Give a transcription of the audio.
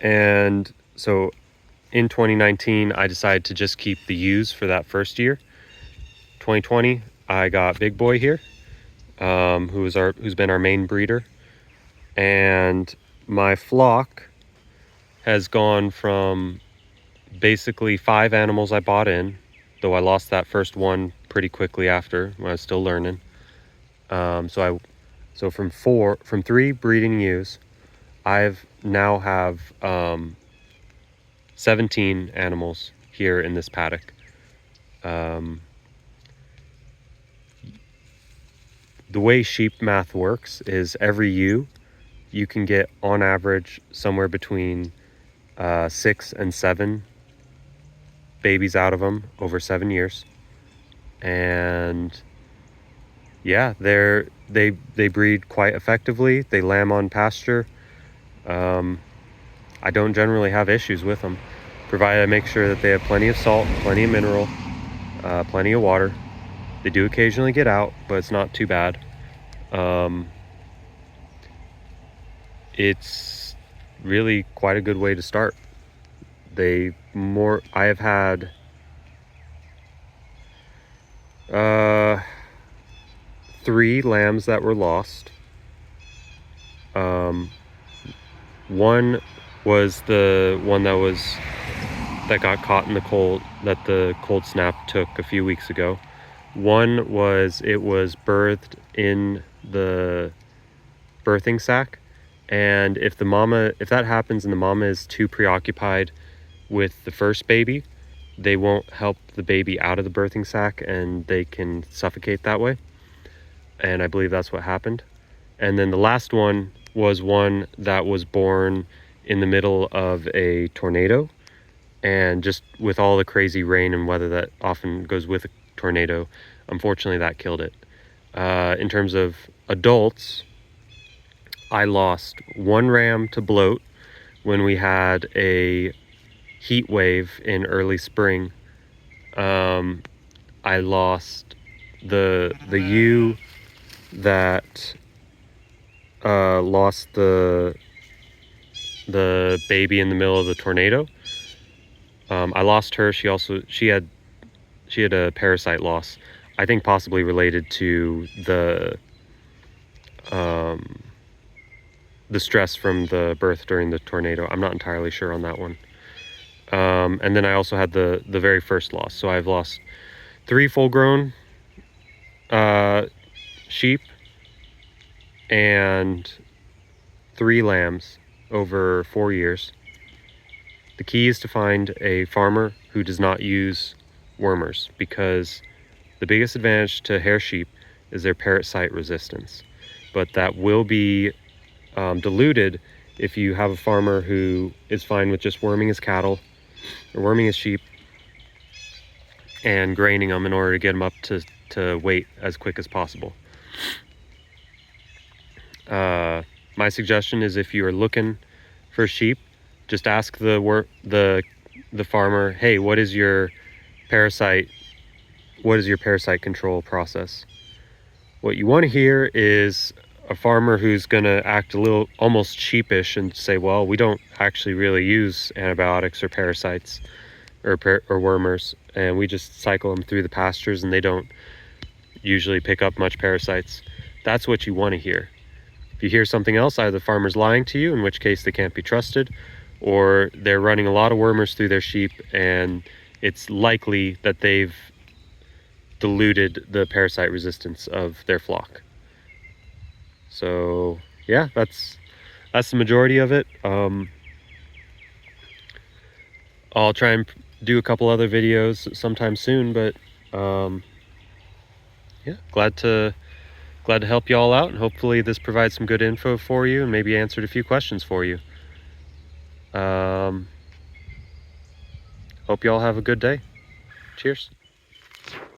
And so in 2019, I decided to just keep the ewes for that first year. 2020, I got Big Boy here, who's been our main breeder. And my flock has gone from basically 5 animals I bought in, though I lost that first one pretty quickly after when I was still learning. So from 3 breeding ewes, I've now have 17 animals here in this paddock. The way sheep math works is every ewe, you can get on average somewhere between 6 and 7 babies out of them over 7 years. And yeah, they breed quite effectively. They lamb on pasture. I don't generally have issues with them, provided I make sure that they have plenty of salt, plenty of mineral, plenty of water. They do occasionally get out, but it's not too bad. It's really quite a good way to start. I have had 3 lambs that were lost. One was the one that got caught in the cold, that the cold snap took a few weeks ago. One was birthed in the birthing sac, and if that happens and the mama is too preoccupied with the first baby, they won't help the baby out of the birthing sac and they can suffocate that way. And I believe that's what happened. And then the last one was one that was born in the middle of a tornado, and just with all the crazy rain and weather that often goes with a tornado, unfortunately that killed it. In terms of adults, I lost 1 ram to bloat when we had a heat wave in early spring. I lost the ewe that lost the baby in the middle of the tornado. I lost her. She had a parasite loss, I think possibly related to the stress from the birth during the tornado. I'm not entirely sure on that one. And then I also had the very first loss. So I've lost 3 full-grown sheep and 3 lambs over 4 years. The key is to find a farmer who does not use wormers, because the biggest advantage to hair sheep is their parasite resistance. But that will be diluted if you have a farmer who is fine with just worming his cattle or worming his sheep and graining them in order to get them up to weight as quick as possible. My suggestion is, if you are looking for sheep, just ask the farmer, hey, what is your parasite control process? What you want to hear is a farmer who's going to act a little almost sheepish and say, well, we don't actually really use antibiotics or parasites or wormers, and we just cycle them through the pastures and they don't usually pick up much parasites. That's what you want to hear. If you hear something else, either the farmer's lying to you, in which case they can't be trusted, or they're running a lot of wormers through their sheep and it's likely that they've diluted the parasite resistance of their flock. So yeah, that's the majority of it. I'll try and do a couple other videos sometime soon, but yeah, glad to help you all out, and hopefully this provides some good info for you and maybe answered a few questions for you. Hope you all have a good day. Cheers.